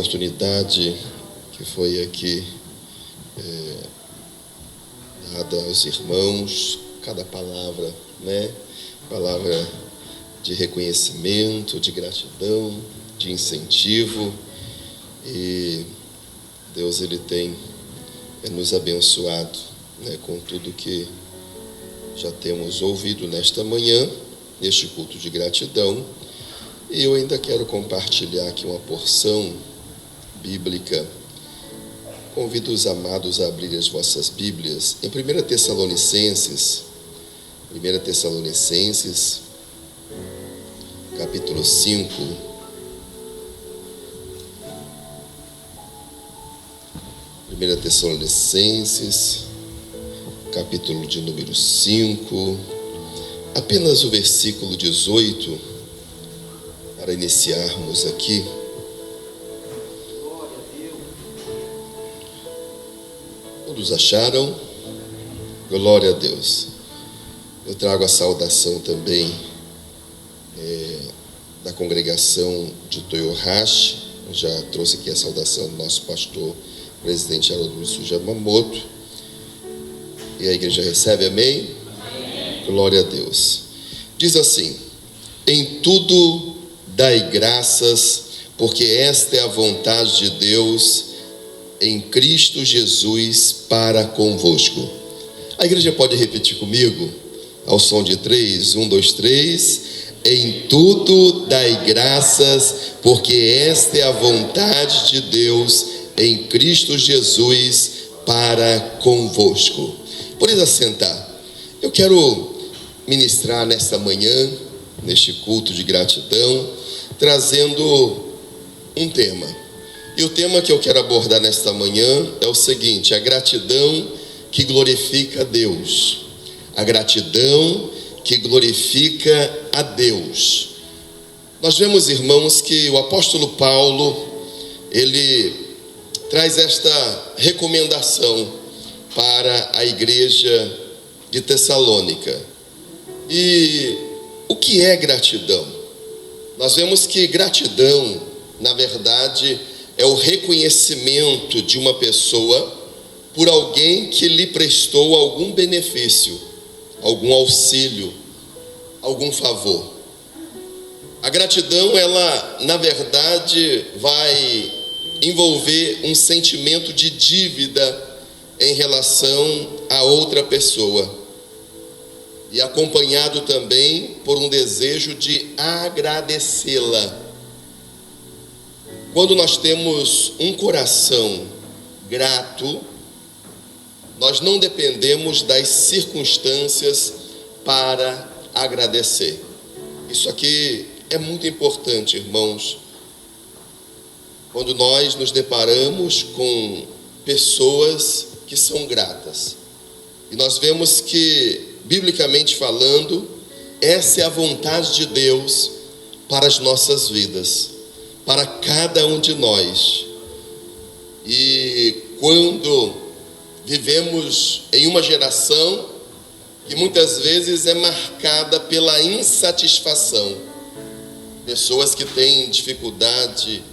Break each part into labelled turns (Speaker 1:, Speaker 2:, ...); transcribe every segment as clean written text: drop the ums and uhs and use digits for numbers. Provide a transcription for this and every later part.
Speaker 1: Oportunidade que foi aqui dada aos irmãos, cada palavra, palavra de reconhecimento, de gratidão, de incentivo, e Deus ele tem nos abençoado, com tudo que já temos ouvido nesta manhã, neste culto de gratidão. E eu ainda quero compartilhar aqui uma porção bíblica. Convido os amados a abrirem as vossas Bíblias em 1 Tessalonicenses, capítulo 5. 1 Tessalonicenses, capítulo de número 5, apenas o versículo 18, para iniciarmos aqui. Todos acharam? Glória a Deus. Eu trago a saudação também da congregação de Toyohashi. Eu já trouxe aqui a saudação do nosso pastor, presidente Haroldo Yamamoto. E a igreja recebe, amém? Amém? Glória a Deus. Diz assim: em tudo dai graças, porque esta é a vontade de Deus em Cristo Jesus para convosco. A igreja pode repetir comigo, ao som de 3, 1, 2, 3. Em tudo dai graças, porque esta é a vontade de Deus em Cristo Jesus para convosco. Pode assentar. Eu quero ministrar nesta manhã, neste culto de gratidão, trazendo um tema. E o tema que eu quero abordar nesta manhã é o seguinte: a gratidão que glorifica a Deus. A gratidão que glorifica a Deus. Nós vemos, irmãos, que o apóstolo Paulo, ele traz esta recomendação para a igreja de Tessalônica. E o que é gratidão? Nós vemos que gratidão, na verdade, é o reconhecimento de uma pessoa por alguém que lhe prestou algum benefício, algum auxílio, algum favor. A gratidão, ela, na verdade, vai envolver um sentimento de dívida em relação a outra pessoa, e acompanhado também por um desejo de agradecê-la. Quando nós temos um coração grato, nós não dependemos das circunstâncias para agradecer. Isso aqui é muito importante, irmãos. Quando nós nos deparamos com pessoas que são gratas, e nós vemos que, biblicamente falando, essa é a vontade de Deus para as nossas vidas, para cada um de nós. E quando vivemos em uma geração que muitas vezes é marcada pela insatisfação, pessoas que têm dificuldade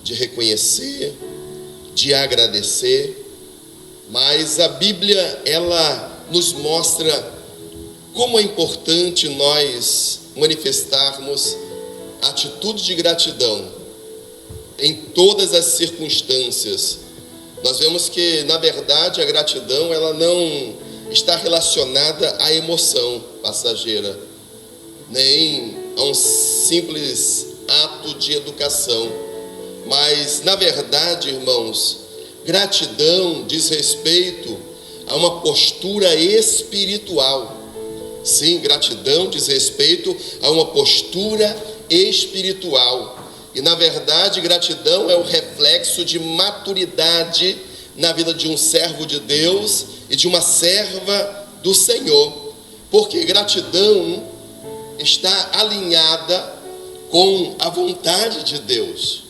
Speaker 1: de reconhecer, de agradecer, mas a Bíblia, ela nos mostra como é importante nós manifestarmos atitude de gratidão em todas as circunstâncias. Nós vemos que, na verdade, a gratidão, ela não está relacionada à emoção passageira, nem a um simples ato de educação, mas, na verdade, irmãos, gratidão diz respeito a uma postura espiritual. Sim, gratidão diz respeito a uma postura espiritual. E, na verdade, gratidão é o reflexo de maturidade na vida de um servo de Deus e de uma serva do Senhor. Porque gratidão está alinhada com a vontade de Deus.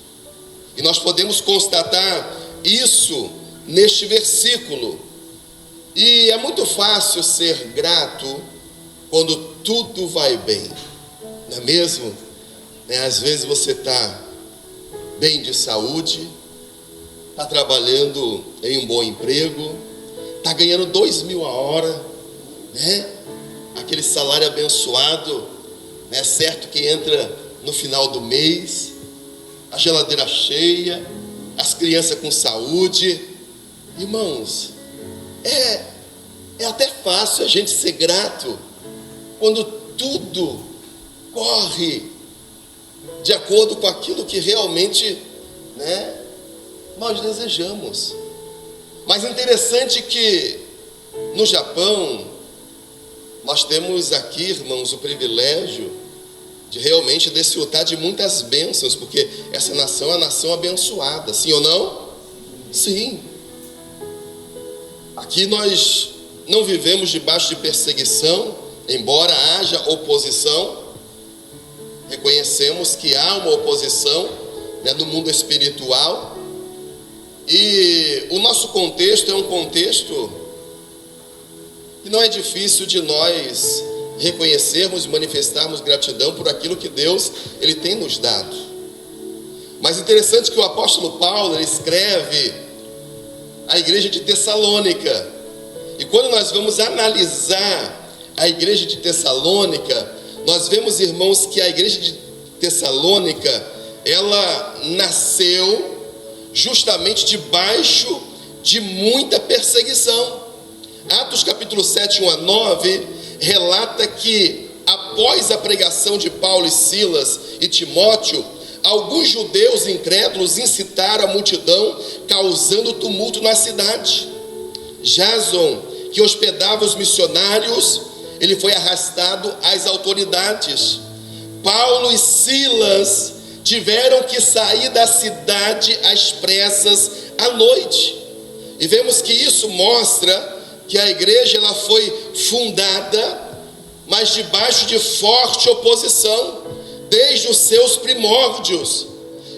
Speaker 1: E nós podemos constatar isso neste versículo. E é muito fácil ser grato quando tudo vai bem, não é mesmo? Às vezes você está bem de saúde, está trabalhando em um bom emprego, está ganhando 2.000 a hora, né? Aquele salário abençoado, né? Certo que entra no final do mês, a geladeira cheia, as crianças com saúde. Irmãos, é até fácil a gente ser grato quando tudo corre de acordo com aquilo que realmente, né, nós desejamos. Mas é interessante que no Japão nós temos aqui, irmãos, o privilégio de realmente desfrutar de muitas bênçãos, porque essa nação é uma nação abençoada, sim ou não? Sim. Aqui nós não vivemos debaixo de perseguição, embora haja oposição. Reconhecemos que há uma oposição, né, no mundo espiritual, e o nosso contexto é um contexto que não é difícil de nós reconhecermos e manifestarmos gratidão por aquilo que Deus ele tem nos dado. Mas interessante que o apóstolo Paulo ele escreve à igreja de Tessalônica, e quando nós vamos analisar a igreja de Tessalônica, nós vemos, irmãos, que a igreja de Tessalônica ela nasceu justamente debaixo de muita perseguição. Atos capítulo 7, 1 a 9 relata que após a pregação de Paulo e Silas e Timóteo, alguns judeus incrédulos incitaram a multidão, causando tumulto na cidade. Jason, que hospedava os missionários, ele foi arrastado às autoridades. Paulo e Silas tiveram que sair da cidade às pressas à noite. E vemos que isso mostra que a igreja ela foi fundada, mas debaixo de forte oposição, desde os seus primórdios.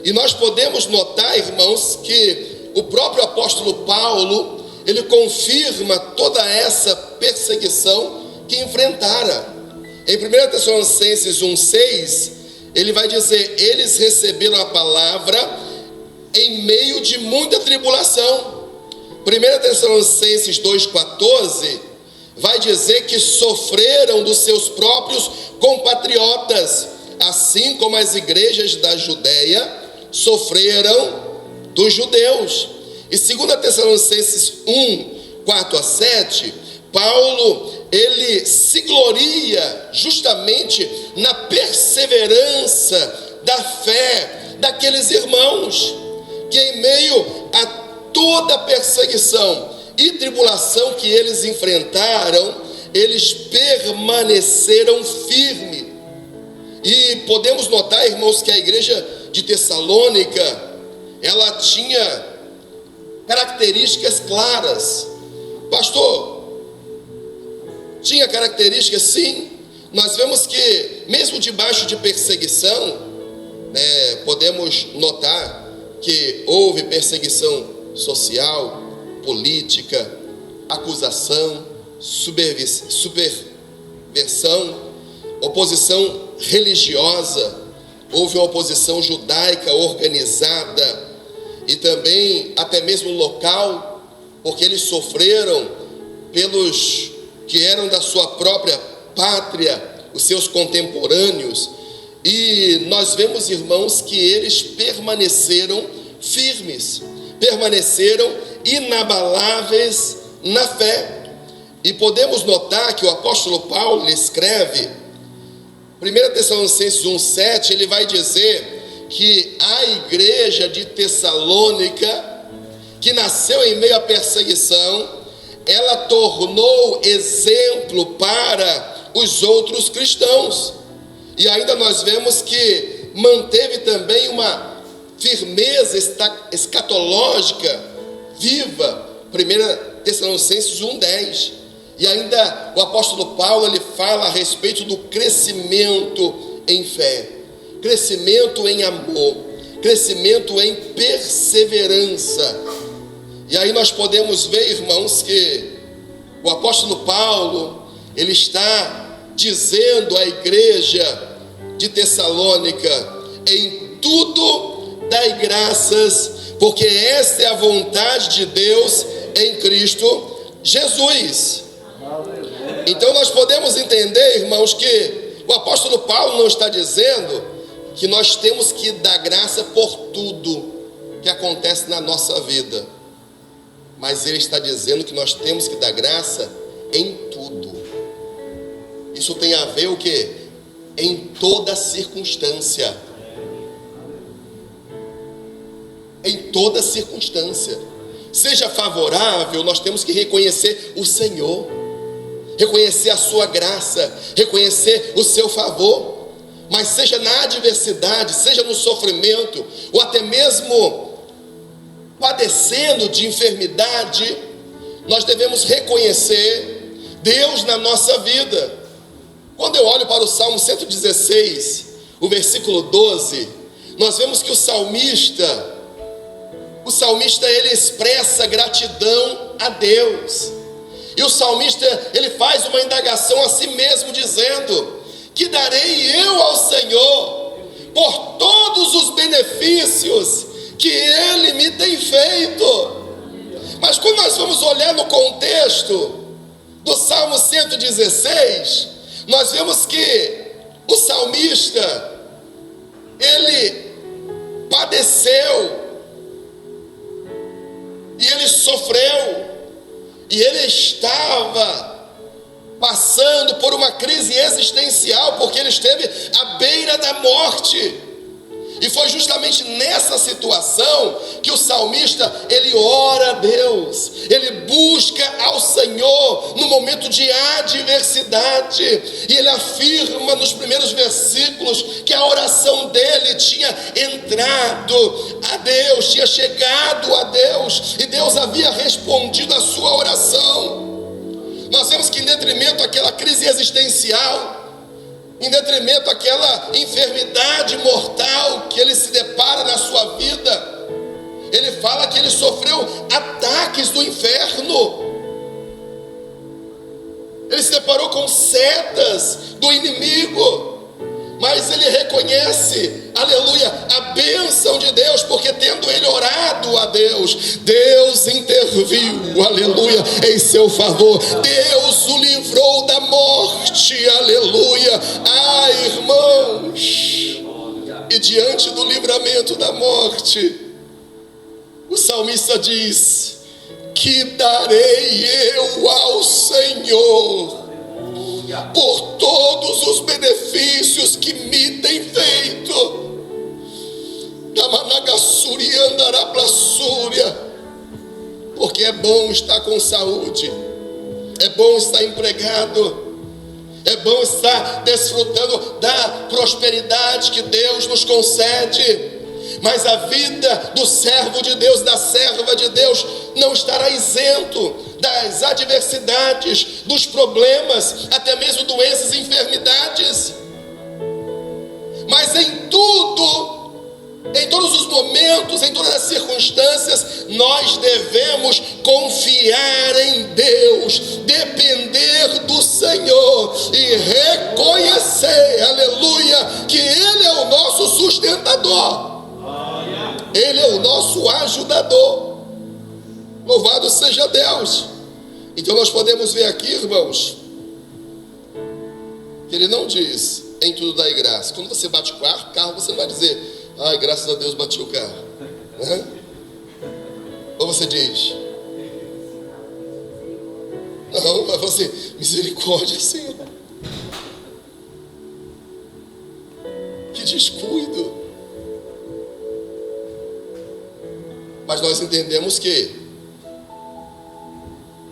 Speaker 1: E nós podemos notar, irmãos, que o próprio apóstolo Paulo, ele confirma toda essa perseguição que enfrentara. Em 1 Tessalonicenses 1,6, ele vai dizer: eles receberam a palavra em meio de muita tribulação. 1 Tessalonicenses 2,14 vai dizer que sofreram dos seus próprios compatriotas, assim como as igrejas da Judéia sofreram dos judeus. E 2 Tessalonicenses 1:4 a 7, Paulo ele se gloria justamente na perseverança da fé daqueles irmãos, que em meio a toda a perseguição e tribulação que eles enfrentaram, eles permaneceram firmes. E podemos notar, irmãos, que a igreja de Tessalônica, ela tinha características claras. Pastor, tinha características? Sim. Nós vemos que mesmo debaixo de perseguição, né, podemos notar que houve perseguição social, política, acusação, subversão, oposição religiosa, houve uma oposição judaica organizada e também até mesmo local, porque eles sofreram pelos que eram da sua própria pátria, os seus contemporâneos, e nós vemos, irmãos, que eles permaneceram firmes, permaneceram inabaláveis na fé. E podemos notar que o apóstolo Paulo escreve, 1 Tessalonicenses 1,7, ele vai dizer que a igreja de Tessalônica, que nasceu em meio à perseguição, ela tornou exemplo para os outros cristãos. E ainda nós vemos que manteve também uma firmeza escatológica viva, 1 Tessalonicenses 1,10. E ainda o apóstolo Paulo ele fala a respeito do crescimento em fé, crescimento em amor, crescimento em perseverança. E aí nós podemos ver, irmãos, que o apóstolo Paulo ele está dizendo à igreja de Tessalônica: em tudo dai graças, porque esta é a vontade de Deus em Cristo Jesus. Então nós podemos entender, irmãos, que o apóstolo Paulo não está dizendo que nós temos que dar graça por tudo que acontece na nossa vida, mas ele está dizendo que nós temos que dar graça em tudo. Isso tem a ver o quê? Em toda circunstância. Em toda circunstância. Seja favorável, nós temos que reconhecer o Senhor, reconhecer a sua graça, reconhecer o seu favor. Mas seja na adversidade, seja no sofrimento, ou até mesmo padecendo de enfermidade, nós devemos reconhecer Deus na nossa vida. Quando eu olho para o Salmo 116, o versículo 12, nós vemos que o salmista ele expressa gratidão a Deus. E o salmista, ele faz uma indagação a si mesmo, dizendo: que darei eu ao Senhor por todos os benefícios que Ele me tem feito? Mas quando nós vamos olhar no contexto do Salmo 116, nós vemos que o salmista, ele padeceu, e ele sofreu, e ele estava passando por uma crise existencial, porque ele esteve à beira da morte. E foi justamente nessa situação que o salmista, ele ora a Deus, ele busca ao Senhor no momento de adversidade, e ele afirma nos primeiros versículos que a oração dele tinha entrado a Deus, tinha chegado a Deus, e Deus havia respondido a sua oração. Nós vemos que em detrimento daquela crise existencial, em detrimento daquela enfermidade mortal que ele se depara na sua vida, ele fala que ele sofreu ataques do inferno, ele se deparou com setas do inimigo, mas ele reconhece, aleluia, a bênção de Deus, porque tendo ele orado a Deus, Deus interviu, aleluia, em seu favor. Deus o livrou da morte, aleluia. Ai, irmãos, e diante do livramento da morte, o salmista diz: que darei eu ao Senhor por todos os benefícios que me tem feito. Porque é bom estar com saúde, é bom estar empregado, é bom estar desfrutando da prosperidade que Deus nos concede. Mas a vida do servo de Deus, da serva de Deus, não estará isento das adversidades, dos problemas, até mesmo doenças e enfermidades. Mas em tudo, em todos os momentos, em todas as circunstâncias, nós devemos confiar em Deus, depender do Senhor e reconhecer, aleluia, que Ele é o nosso sustentador. Ele é o nosso ajudador. Louvado seja Deus. Então nós podemos ver aqui, irmãos, que ele não diz em tudo dai graça. Quando você bate o carro, você não vai dizer: ai, graças a Deus bati o carro. Ou você diz: não, vai você, misericórdia, Senhor. Que descuido. Mas nós entendemos que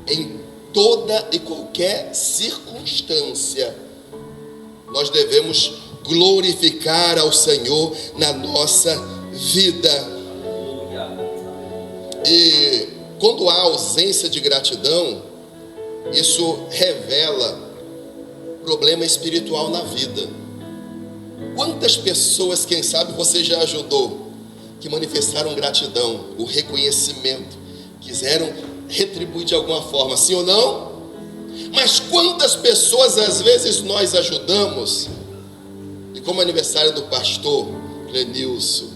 Speaker 1: em toda e qualquer circunstância nós devemos glorificar ao Senhor na nossa vida. E quando há ausência de gratidão, isso revela problema espiritual na vida. Quantas pessoas, quem sabe você já ajudou, que manifestaram gratidão, o reconhecimento, quiseram retribuir de alguma forma, sim ou não? Mas quantas pessoas às vezes nós ajudamos, e como aniversário do pastor Clenilson,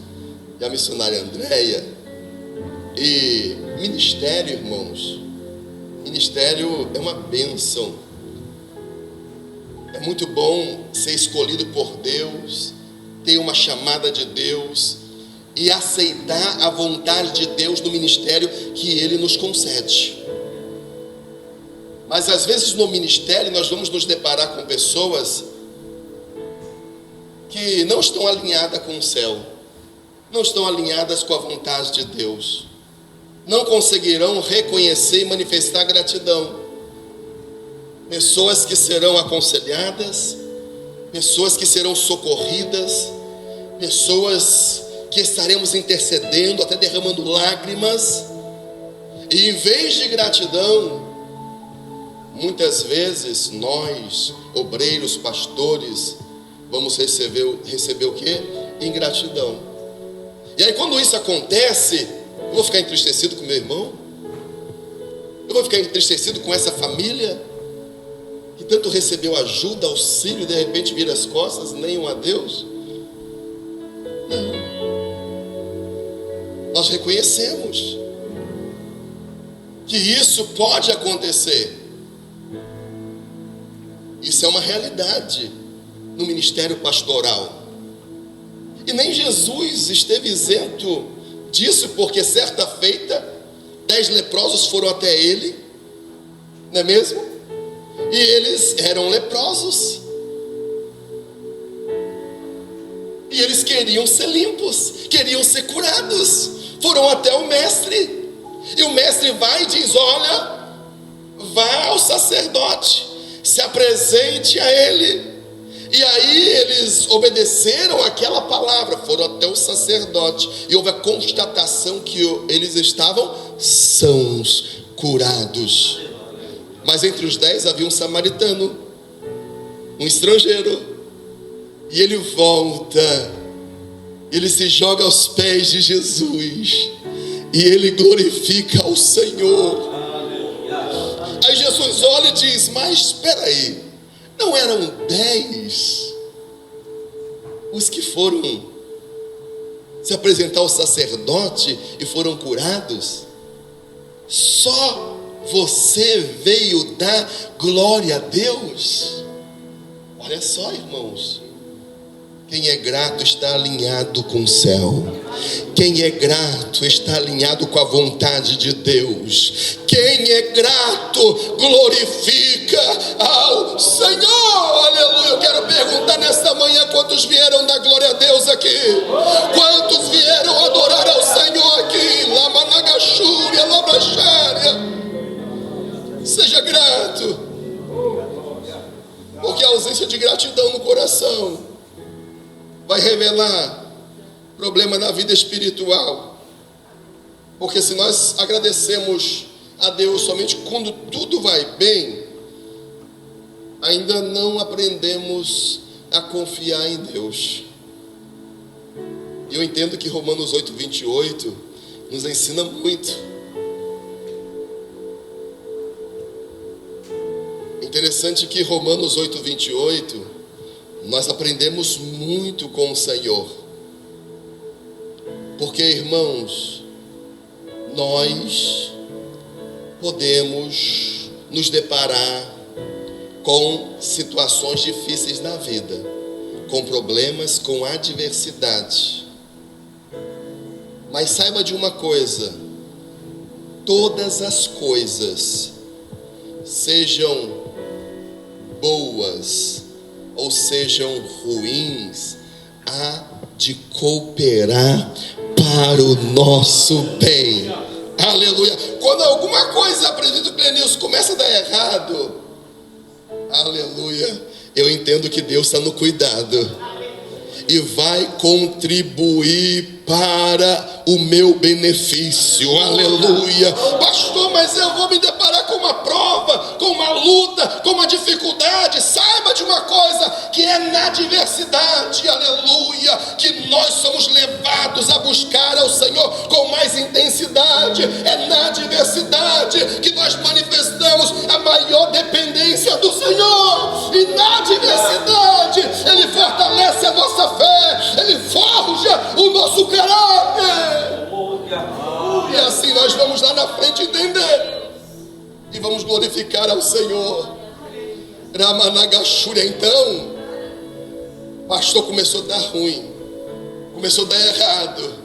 Speaker 1: e a missionária Andréia. E ministério, irmãos, ministério é uma bênção. É muito bom ser escolhido por Deus, ter uma chamada de Deus e aceitar a vontade de Deus no ministério que Ele nos concede. Mas às vezes no ministério nós vamos nos deparar com pessoas que não estão alinhadas com o céu, não estão alinhadas com a vontade de Deus, não conseguirão reconhecer e manifestar gratidão. Pessoas que serão aconselhadas, pessoas que serão socorridas, pessoas que estaremos intercedendo, até derramando lágrimas, e em vez de gratidão, muitas vezes nós, obreiros, pastores, vamos receber o quê? Ingratidão. E aí quando isso acontece, eu vou ficar entristecido com meu irmão? Eu vou ficar entristecido com essa família que tanto recebeu ajuda, auxílio, e de repente vira as costas, nem um adeus? Não. Nós reconhecemos que isso pode acontecer. Isso é uma realidade no ministério pastoral. E nem Jesus esteve isento disso, porque certa feita 10 leprosos foram até ele, não é mesmo? E eles eram leprosos, e eles queriam ser limpos, queriam ser curados. Foram até o mestre, e o mestre vai e diz: olha, vá ao sacerdote, se apresente a ele. E aí eles obedeceram aquela palavra, foram até o sacerdote, e houve a constatação que eles estavam sãos, curados. Mas entre os 10 havia um samaritano, um estrangeiro, e ele volta, ele se joga aos pés de Jesus, e ele glorifica ao Senhor. Aí Jesus olha e diz: mas espera aí, não eram 10 os que foram se apresentar ao sacerdote e foram curados? Só você veio dar glória a Deus? Olha só, irmãos, quem é grato está alinhado com o céu. Quem é grato está alinhado com a vontade de Deus. Quem é grato glorifica ao Senhor. Aleluia. Eu quero perguntar nesta manhã: quantos vieram dar glória a Deus aqui? Quantos vieram adorar ao Senhor aqui? Lamanagachúria, Labrachária. Seja grato, porque a ausência de gratidão no coração vai revelar problema na vida espiritual. Porque se nós agradecemos a Deus somente quando tudo vai bem, ainda não aprendemos a confiar em Deus. E eu entendo que Romanos 8:28 nos ensina muito. Interessante que Romanos 8:28 nós aprendemos muito com o Senhor. Porque, irmãos, nós podemos nos deparar com situações difíceis na vida, com problemas, com adversidade. Mas saiba de uma coisa: todas as coisas, sejam boas ou sejam ruins, há de cooperar para o nosso bem. Aleluia. Quando alguma coisa, presbítero Clenilson, começa a dar errado, aleluia, eu entendo que Deus está no cuidado e vai contribuir para o meu benefício. Aleluia. Pastor, mas eu vou me deparar com uma prova, com uma luta, com uma dificuldade. Saiba de uma coisa, que é na adversidade, aleluia, que nós somos levados a buscar ao Senhor com mais intensidade. É na adversidade que nós manifestamos a maior dependência do Senhor. E na adversidade Ele fortalece a nossa fé, Ele forja o nosso caráter. E assim nós vamos lá na frente entender. E vamos glorificar ao Senhor. Ramanagachúria. Então, o pastor começou a dar ruim. Começou a dar errado.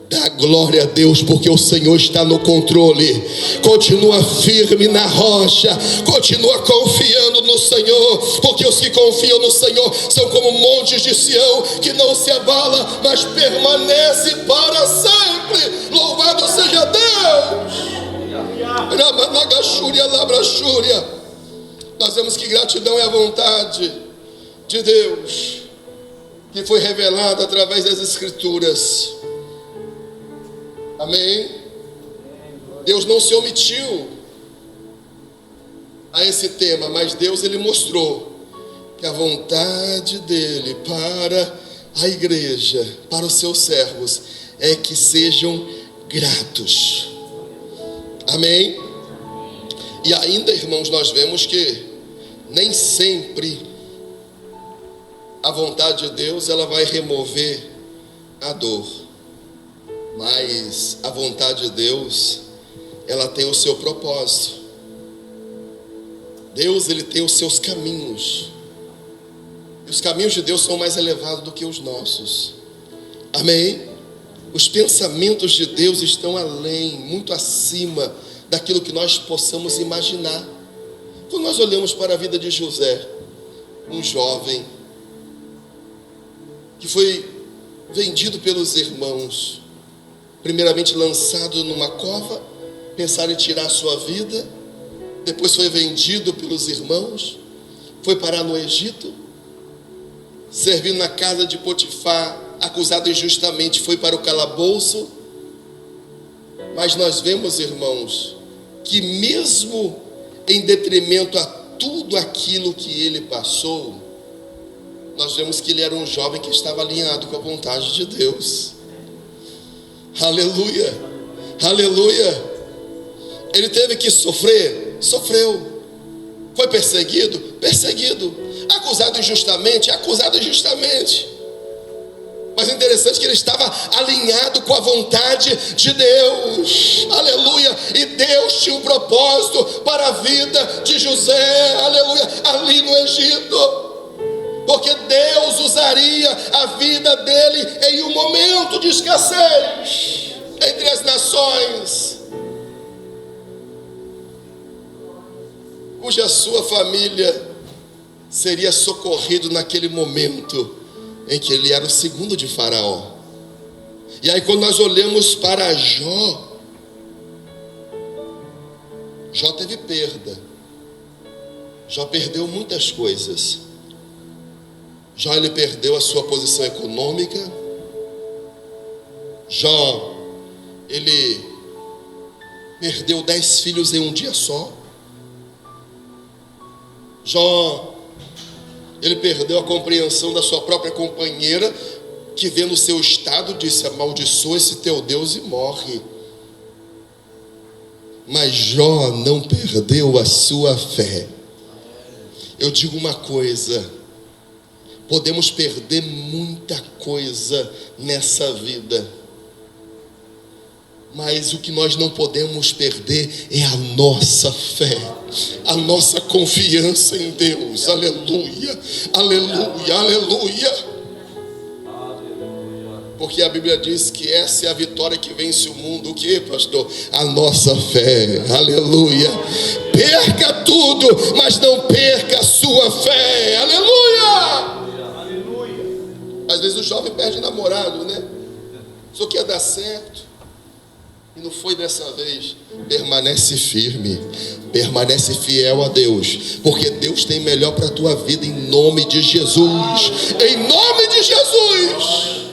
Speaker 1: Dá glória a Deus, porque o Senhor está no controle. Continua firme na rocha. Continua confiando no Senhor, porque os que confiam no Senhor são como montes de Sião, que não se abala, mas permanece para sempre. Louvado seja Deus. Ramanagachúria, labrachúria. Nós vemos que gratidão é a vontade de Deus, que foi revelada através das Escrituras. Amém? Deus não se omitiu a esse tema, mas Deus ele mostrou que a vontade dele para a igreja, para os seus servos, é que sejam gratos. Amém? E ainda, irmãos, nós vemos que nem sempre a vontade de Deus ela vai remover a dor. Mas a vontade de Deus, ela tem o seu propósito. Deus, ele tem os seus caminhos. E os caminhos de Deus são mais elevados do que os nossos. Amém? Os pensamentos de Deus estão além, muito acima daquilo que nós possamos imaginar. Quando nós olhamos para a vida de José, um jovem que foi vendido pelos irmãos, primeiramente lançado numa cova, pensaram em tirar a sua vida, depois foi vendido pelos irmãos, foi parar no Egito, servindo na casa de Potifar, acusado injustamente, foi para o calabouço. Mas nós vemos, irmãos, que mesmo em detrimento a tudo aquilo que ele passou, nós vemos que ele era um jovem que estava alinhado com a vontade de Deus. Aleluia, aleluia. Ele teve que sofrer, sofreu. Foi perseguido, perseguido. Acusado injustamente, acusado injustamente. Mas é interessante que ele estava alinhado com a vontade de Deus. Aleluia. E Deus tinha um propósito para a vida de José, aleluia, ali no Egito. Porque Deus usaria a vida dele em um momento de escassez entre as nações, cuja sua família seria socorrido naquele momento em que ele era o segundo de Faraó. E aí quando nós olhamos para Jó, Jó teve perda. Jó perdeu muitas coisas. Jó ele perdeu a sua posição econômica. Jó ele perdeu 10 filhos em um dia só. Jó ele perdeu a compreensão da sua própria companheira, que vendo o seu estado disse: amaldiçoa esse teu Deus e morre. Mas Jó não perdeu a sua fé. Eu digo uma coisa: podemos perder muita coisa nessa vida, mas o que nós não podemos perder é a nossa fé, a nossa confiança em Deus. Aleluia, aleluia, aleluia. Porque a Bíblia diz que essa é a vitória que vence o mundo. O que, pastor? A nossa fé. Aleluia. Perca tudo, mas não perca a sua fé. Aleluia. Às vezes o jovem perde namorado, né? Só que ia dar certo e não foi dessa vez. Permanece firme, permanece fiel a Deus, porque Deus tem melhor para a tua vida, em nome de Jesus. Em nome de Jesus.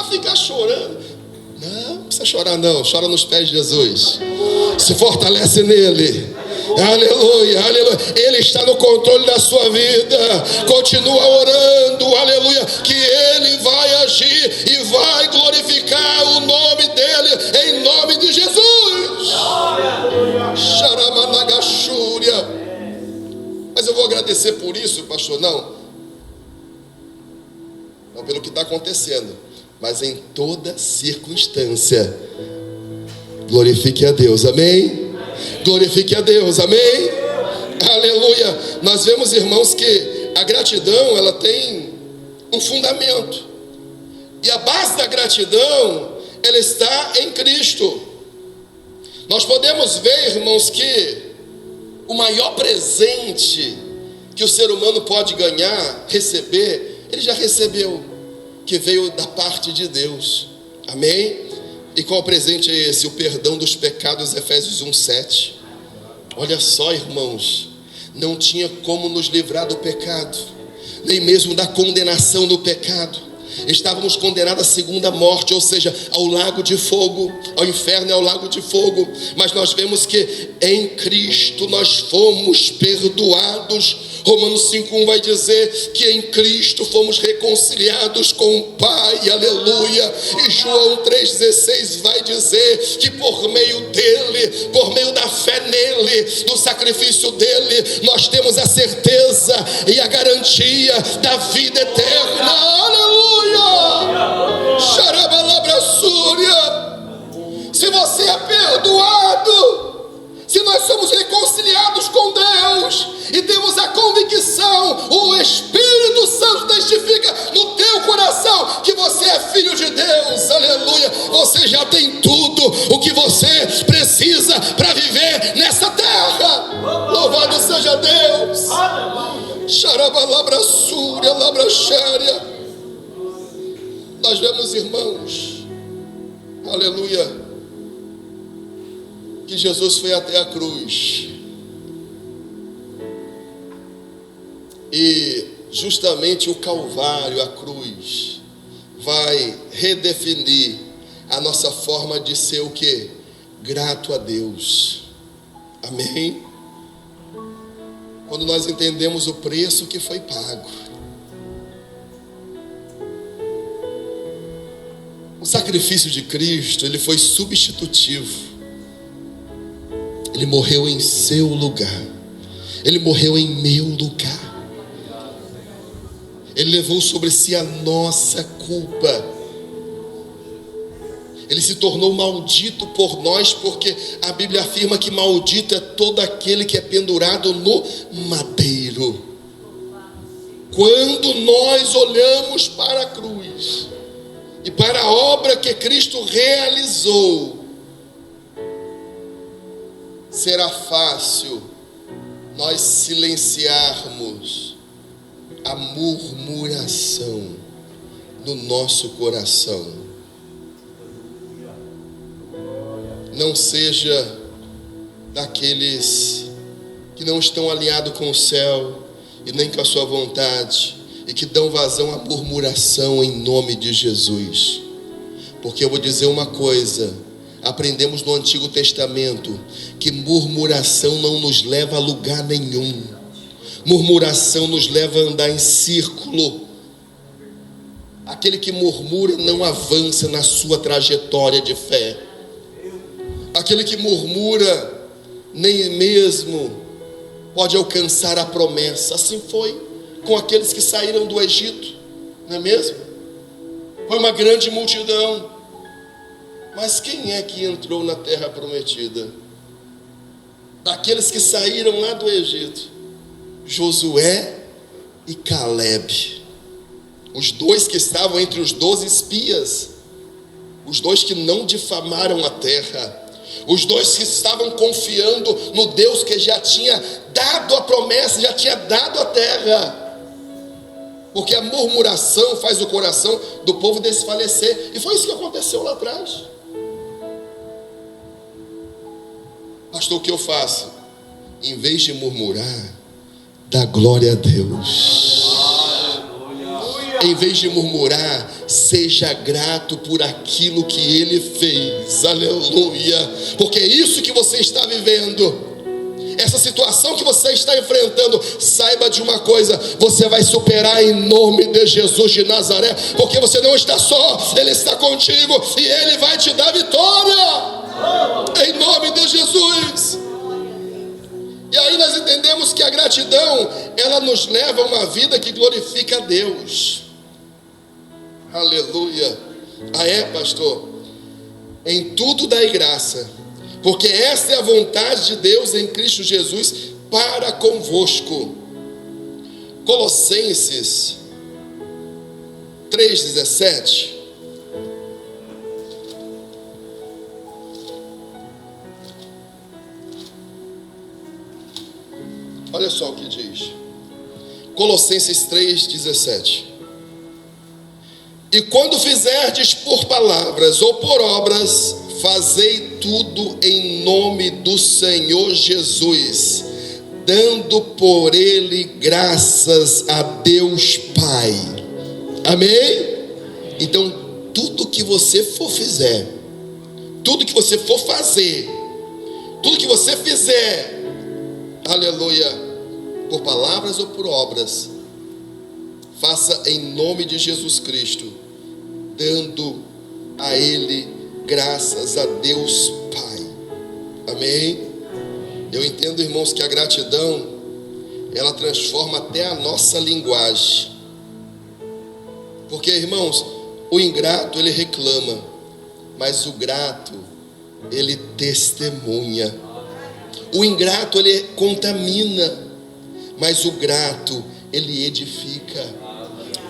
Speaker 1: Ficar chorando, não precisa chorar não, chora nos pés de Jesus, se fortalece nele. Aleluia, aleluia. Ele está no controle da sua vida. Continua orando, aleluia, que ele vai agir e vai glorificar o nome dele, em nome de Jesus. Xaramanagachúria. Mas eu vou agradecer por isso, pastor? Não pelo que está acontecendo, mas em toda circunstância, glorifique a Deus, amém? Glorifique a Deus, amém? Aleluia. Nós vemos, irmãos, que a gratidão, ela tem um fundamento, e a base da gratidão, ela está em Cristo. Nós podemos ver, irmãos, que o maior presente que o ser humano pode ganhar, receber, ele já recebeu, que veio da parte de Deus, amém? E qual presente é esse? O perdão dos pecados, Efésios 1:7. Olha só, irmãos, não tinha como nos livrar do pecado, nem mesmo da condenação do pecado. Estávamos condenados à segunda morte, ou seja, ao lago de fogo, ao inferno e ao lago de fogo. Mas nós vemos que em Cristo nós fomos perdoados. Romanos 5:1 vai dizer que em Cristo fomos reconciliados com o Pai, aleluia. E João 3,16 vai dizer que por meio dele, por meio da fé nele, do sacrifício dele, nós temos a certeza e a garantia da vida eterna, aleluia. Xarabalabrassúria. Se você é perdoado, se nós somos reconciliados com Deus e temos a convicção, o Espírito Santo testifica no teu coração que você é filho de Deus, aleluia, você já tem tudo o que você precisa para viver nessa terra. Louvado seja Deus. Xarabalabrassúria, labraxária. Nós vemos, irmãos, aleluia, que Jesus foi até a cruz, e justamente o Calvário, a cruz, vai redefinir a nossa forma de ser o quê? Grato a Deus, amém? Quando nós entendemos o preço que foi pago, o sacrifício de Cristo, ele foi substitutivo. Ele morreu em seu lugar. Ele morreu em meu lugar. Ele levou sobre si a nossa culpa. Ele se tornou maldito por nós, porque a Bíblia afirma que maldito é todo aquele que é pendurado no madeiro. Quando nós olhamos para a cruz e para a obra que Cristo realizou, será fácil nós silenciarmos a murmuração no nosso coração. Não seja daqueles que não estão alinhados com o céu e nem com a sua vontade, e que dão vazão à murmuração em nome de Jesus. Porque eu vou dizer uma coisa: aprendemos no Antigo Testamento que murmuração não nos leva a lugar nenhum. Murmuração nos leva a andar em círculo. Aquele que murmura não avança na sua trajetória de fé. Aquele que murmura nem mesmo pode alcançar a promessa. Assim foi com aqueles que saíram do Egito, não é mesmo? Foi uma grande multidão, mas quem é que entrou na terra prometida? Daqueles que saíram lá do Egito, Josué e Caleb, os dois que estavam entre os 12 espias, os dois que não difamaram a terra, os dois que estavam confiando no Deus que já tinha dado a promessa, já tinha dado a terra. Porque a murmuração faz o coração do povo desfalecer, e foi isso que aconteceu lá atrás. Pastor, o que eu faço? Em vez de murmurar, dá glória a Deus. Em vez de murmurar, seja grato por aquilo que Ele fez, aleluia, porque é isso que você está vivendo. Essa situação que você está enfrentando, saiba de uma coisa: você vai superar em nome de Jesus de Nazaré, porque você não está só, Ele está contigo e Ele vai te dar vitória, em nome de Jesus. E aí nós entendemos que a gratidão, ela nos leva a uma vida que glorifica a Deus, aleluia. Ah, é, pastor? Em tudo dai graça, porque esta é a vontade de Deus em Cristo Jesus para convosco. Colossenses 3,17. Olha só o que diz. Colossenses 3,17. E quando fizerdes por palavras ou por obras, fazei tudo em nome do Senhor Jesus, dando por ele graças a Deus Pai. Amém? Então, tudo que você for fizer, tudo que você for fazer, tudo que você fizer, aleluia, por palavras ou por obras, faça em nome de Jesus Cristo, dando a ele graças a Deus Pai. Amém? Eu entendo, irmãos, que a gratidão, ela transforma até a nossa linguagem. Porque, irmãos, o ingrato, ele reclama, mas o grato, ele testemunha. O ingrato, ele contamina, mas o grato, ele edifica.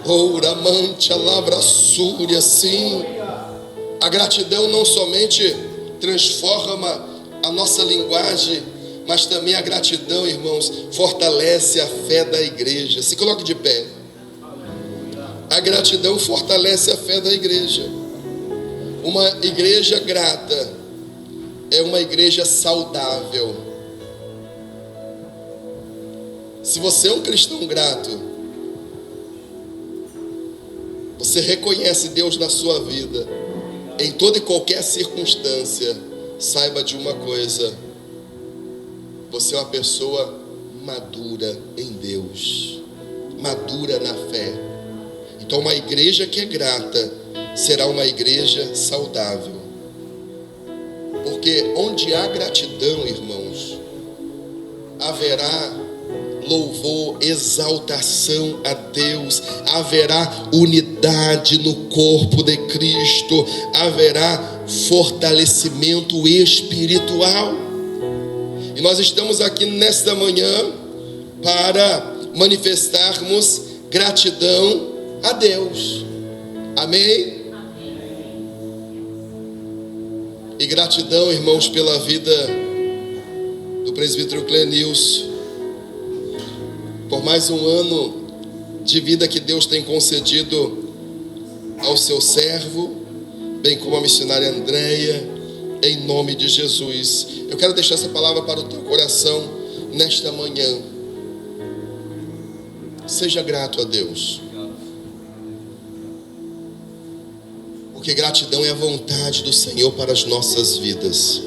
Speaker 1: Ouramante, alabrassúria, sim. A gratidão não somente transforma a nossa linguagem, mas também a gratidão, irmãos, fortalece a fé da igreja. Se coloque de pé. A gratidão fortalece a fé da igreja. Uma igreja grata é uma igreja saudável. Se você é um cristão grato, você reconhece Deus na sua vida, em toda e qualquer circunstância, saiba de uma coisa: você é uma pessoa madura em Deus, madura na fé. Então, uma igreja que é grata será uma igreja saudável, porque onde há gratidão, irmãos, haverá louvor, exaltação a Deus, haverá unidade no corpo de Cristo, haverá fortalecimento espiritual. E nós estamos aqui nesta manhã para manifestarmos gratidão a Deus. Amém? E gratidão, irmãos, pela vida do presbítero Clenilson, por mais um ano de vida que Deus tem concedido ao seu servo, bem como a missionária Andréia, em nome de Jesus. Eu quero deixar essa palavra para o teu coração nesta manhã. Seja grato a Deus, porque gratidão é a vontade do Senhor para as nossas vidas.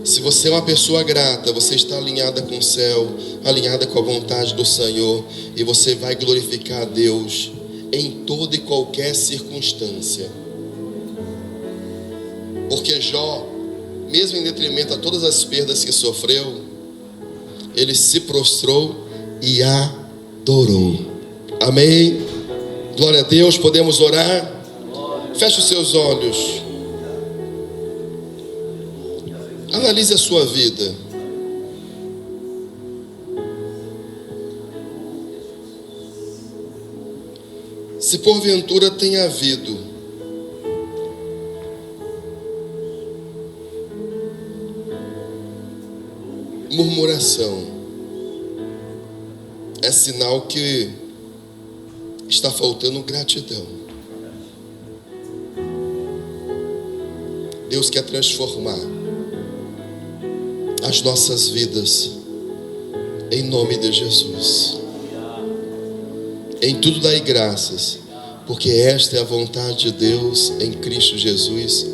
Speaker 1: Se você é uma pessoa grata, você está alinhada com o céu, alinhada com a vontade do Senhor, e você vai glorificar a Deus em toda e qualquer circunstância. Porque Jó, mesmo em detrimento a todas as perdas que sofreu, ele se prostrou e adorou. Amém? Glória a Deus. Podemos orar? Feche os seus olhos. Analise a sua vida. Se porventura tem havido murmuração, é sinal que está faltando gratidão. Deus quer transformar as nossas vidas em nome de Jesus. Em tudo dai graças, porque esta é a vontade de Deus em Cristo Jesus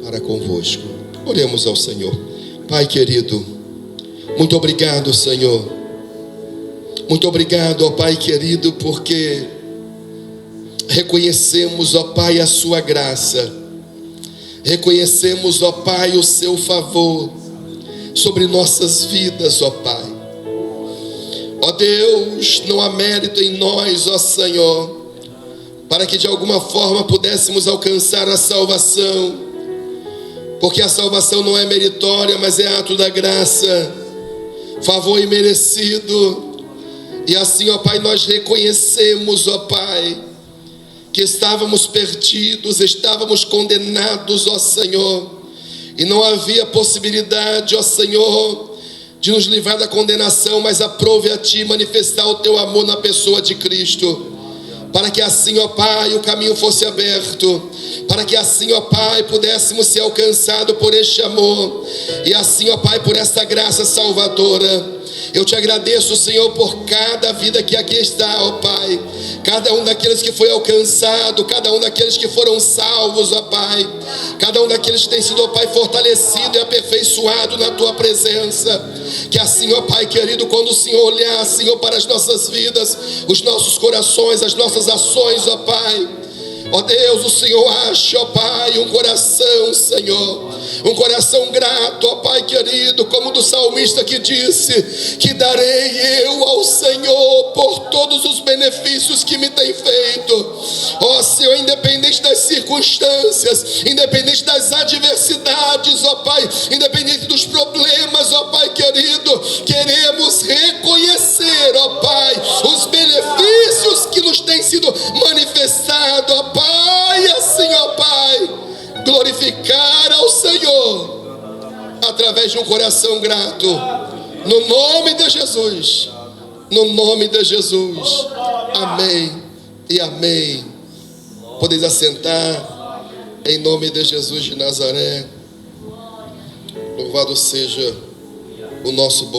Speaker 1: para convosco. Oremos ao Senhor. Pai querido, muito obrigado, Senhor. Muito obrigado, ó Pai querido, porque reconhecemos, ó Pai, a sua graça. Reconhecemos, ó Pai, o seu favor sobre nossas vidas, ó Pai. Ó Deus, não há mérito em nós, ó Senhor, para que de alguma forma pudéssemos alcançar a salvação, porque a salvação não é meritória, mas é ato da graça, favor imerecido. E assim, ó Pai, nós reconhecemos, ó Pai, que estávamos perdidos, estávamos condenados, ó Senhor, e não havia possibilidade, ó Senhor, de nos livrar da condenação, mas aprove a Ti manifestar o Teu amor na pessoa de Cristo, para que assim, ó Pai, o caminho fosse aberto, para que assim, ó Pai, pudéssemos ser alcançados por este amor, e assim, ó Pai, por esta graça salvadora. Eu te agradeço, Senhor, por cada vida que aqui está, ó Pai, cada um daqueles que foi alcançado, cada um daqueles que foram salvos, ó Pai, cada um daqueles que tem sido, ó Pai, fortalecido e aperfeiçoado na Tua presença. Que assim, ó Pai querido, quando o Senhor olhar, Senhor, para as nossas vidas, os nossos corações, as nossas ações, ó Pai, ó Deus, o Senhor ache, ó Pai, um coração, Senhor, um coração grato, ó Pai querido, como do salmista que disse: que darei eu ao Senhor por todos os benefícios que me tem feito. Ó Senhor, independente das circunstâncias, independente das adversidades, ó Pai, independente dos problemas, ó Pai querido, queremos reconhecer, ó Pai, os benefícios que nos têm sido manifestados, ó Pai, e assim, ó Pai, glorificar ao Senhor através de um coração grato, no nome de Jesus, no nome de Jesus. Amém e amém. Podeis assentar, em nome de Jesus de Nazaré. Louvado seja o nosso bom